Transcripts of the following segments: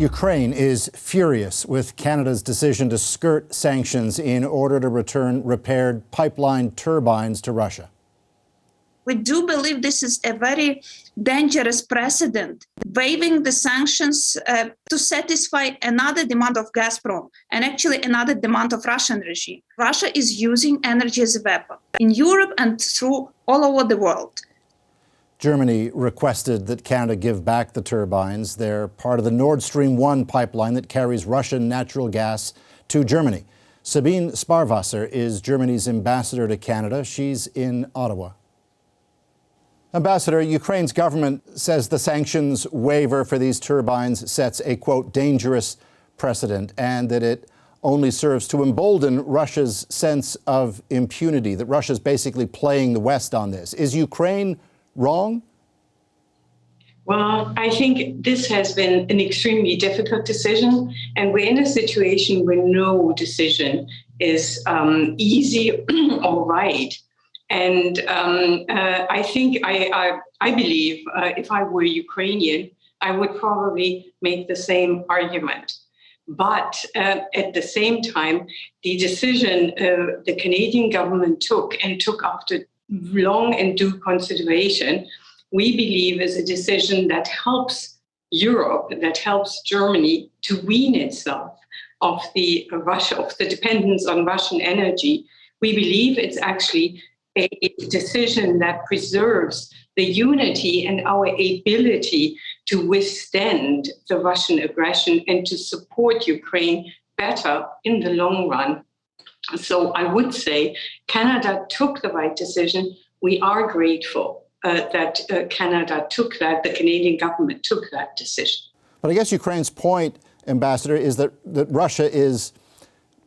Ukraine is furious with Canada's decision to skirt sanctions in order to return repaired pipeline turbines to Russia. We do believe this is a very dangerous precedent, waiving the sanctions to satisfy another demand of Gazprom and actually another demand of Russian regime. Russia is using energy as a weapon in Europe and through all over the world. Germany requested that Canada give back the turbines. They're part of the Nord Stream 1 pipeline that carries Russian natural gas to Germany. Sabine Sparwasser is Germany's ambassador to Canada. She's in Ottawa. Ambassador, Ukraine's government says the sanctions waiver for these turbines sets a, quote, dangerous precedent, and that it only serves to embolden Russia's sense of impunity, that Russia's basically playing the West on this. Is Ukraine wrong? Well, I think this has been an extremely difficult decision, and we're in a situation where no decision is easy or right. And I think, I believe, if I were Ukrainian, I would probably make the same argument. But at the same time, the decision the Canadian government took after long and due consideration, we believe is a decision that helps Europe, that helps Germany to wean itself of the dependence on Russian energy. We believe it's actually a decision that preserves the unity and our ability to withstand the Russian aggression and to support Ukraine better in the long run. So I would say Canada took the right decision. We are grateful that Canada took that, the Canadian government took that decision. But I guess Ukraine's point, Ambassador, is that Russia is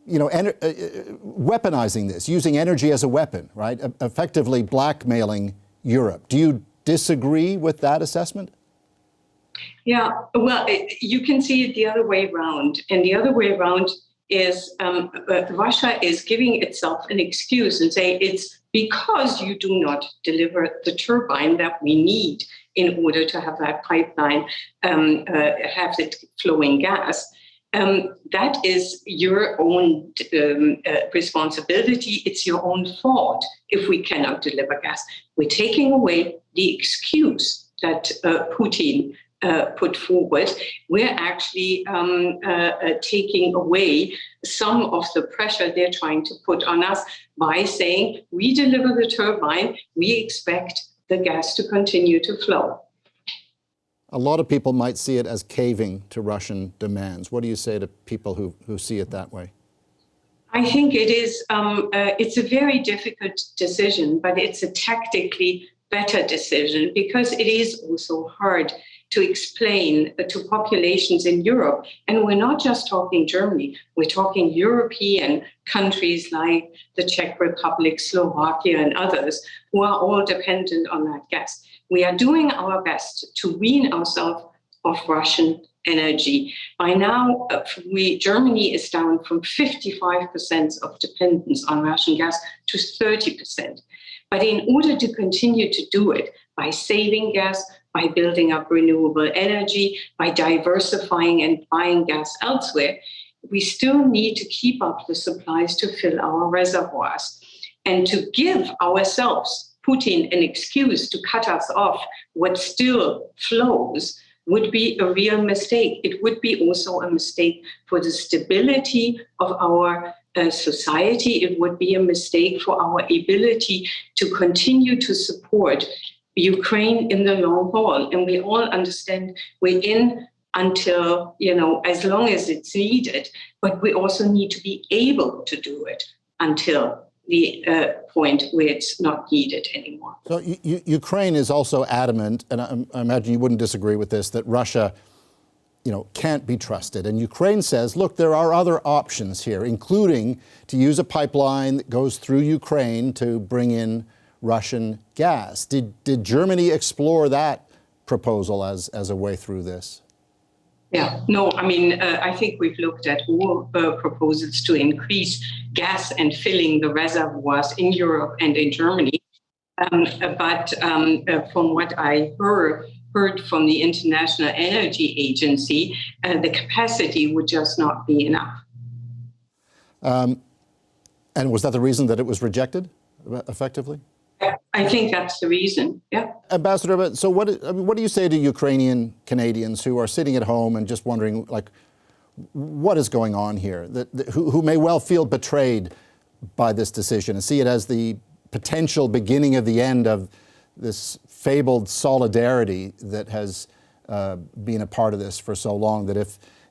weaponizing this, using energy as a weapon, right? Effectively blackmailing Europe. Do you disagree with that assessment? Yeah, well, you can see it the other way around. And the other way around is Russia is giving itself an excuse and say it's because you do not deliver the turbine that we need in order to have that pipeline, have it flowing gas. That is your own responsibility. It's your own fault if we cannot deliver gas. We're taking away the excuse that Putin put forward. We're actually taking away some of the pressure they're trying to put on us by saying, we deliver the turbine, we expect the gas to continue to flow. A lot of people might see it as caving to Russian demands. What do you say to people who see it that way? I think it is. It's a very difficult decision, but it's a tactically better decision because it is also hard to explain to populations in Europe. And we're not just talking Germany, we're talking European countries like the Czech Republic, Slovakia, and others who are all dependent on that gas. We are doing our best to wean ourselves of Russian energy. By now, Germany is down from 55% of dependence on Russian gas to 30%. But in order to continue to do it by saving gas, by building up renewable energy, by diversifying and buying gas elsewhere, we still need to keep up the supplies to fill our reservoirs. And to give ourselves, Putin, an excuse to cut us off what still flows would be a real mistake. It would be also a mistake for the stability of our society. It would be a mistake for our ability to continue to support Ukraine in the long haul. And we all understand we're in until, as long as it's needed, but we also need to be able to do it until the point where it's not needed anymore. So Ukraine is also adamant, and I imagine you wouldn't disagree with this, that Russia, can't be trusted. And Ukraine says, look, there are other options here, including to use a pipeline that goes through Ukraine to bring in Russian gas. Did Germany explore that proposal as a way through this? Yeah, no, I think we've looked at all proposals to increase gas and filling the reservoirs in Europe and in Germany. But from what I heard heard from the International Energy Agency, the capacity would just not be enough. And was that the reason that it was rejected, effectively? I think that's the reason, yeah. Ambassador, so what do you say to Ukrainian Canadians who are sitting at home and just wondering, like, what is going on here, who may well feel betrayed by this decision and see it as the potential beginning of the end of this fabled solidarity that has been a part of this for so long, that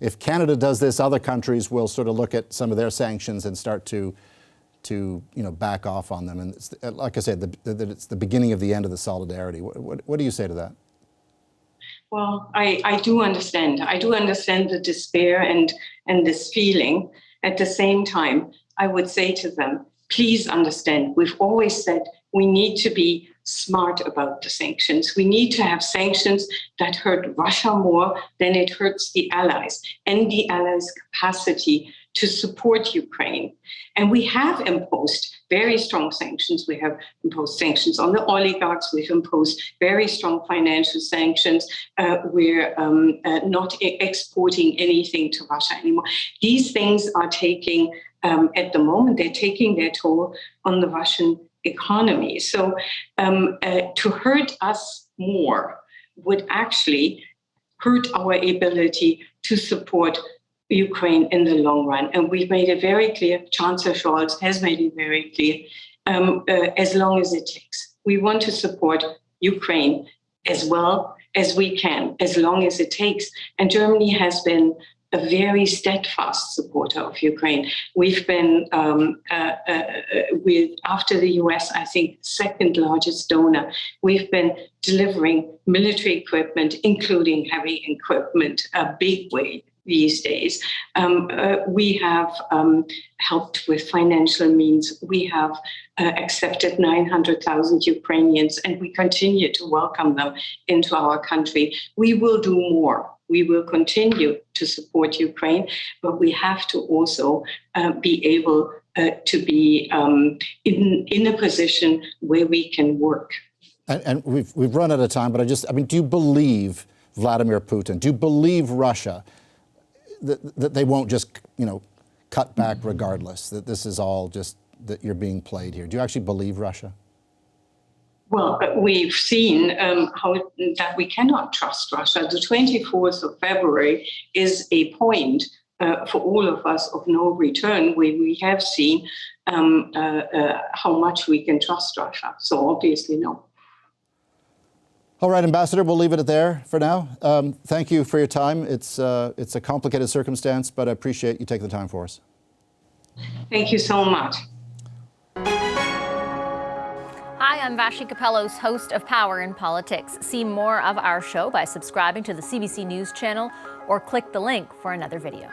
if Canada does this, other countries will sort of look at some of their sanctions and start to back off on them. And it's, like I said, that it's the beginning of the end of the solidarity. What do you say to that? Well, I do understand. I do understand the despair and this feeling. At the same time, I would say to them, please understand, we've always said we need to be smart about the sanctions. We need to have sanctions that hurt Russia more than it hurts the allies and the allies' capacity to support Ukraine. And we have imposed very strong sanctions. We have imposed sanctions on the oligarchs. We've imposed very strong financial sanctions. We're not exporting anything to Russia anymore. These things are taking, at the moment, they're taking their toll on the Russian economy. So to hurt us more would actually hurt our ability to support Ukraine in the long run. And we've made it very clear, Chancellor Scholz has made it very clear, as long as it takes. We want to support Ukraine as well as we can, as long as it takes. And Germany has been a very steadfast supporter of Ukraine. We've been, after the US, I think, second largest donor. We've been delivering military equipment, including heavy equipment, a big way these days. We have helped with financial means. We have accepted 900,000 Ukrainians, and we continue to welcome them into our country. We will do more. We will continue to support Ukraine, but we have to also be able to be in a position where we can work. And we've run out of time, but do you believe Vladimir Putin? Do you believe Russia that they won't just, cut back regardless, that this is all just, that you're being played here? Do you actually believe Russia? Well, we've seen how that we cannot trust Russia. The 24th of February is a point for all of us of no return, where we have seen how much we can trust Russia. So obviously, no. All right, Ambassador, we'll leave it there for now. Thank you for your time. It's a complicated circumstance, but I appreciate you taking the time for us. Thank you so much. Hi, I'm Vashi Capellos, host of Power in Politics. See more of our show by subscribing to the CBC News channel or click the link for another video.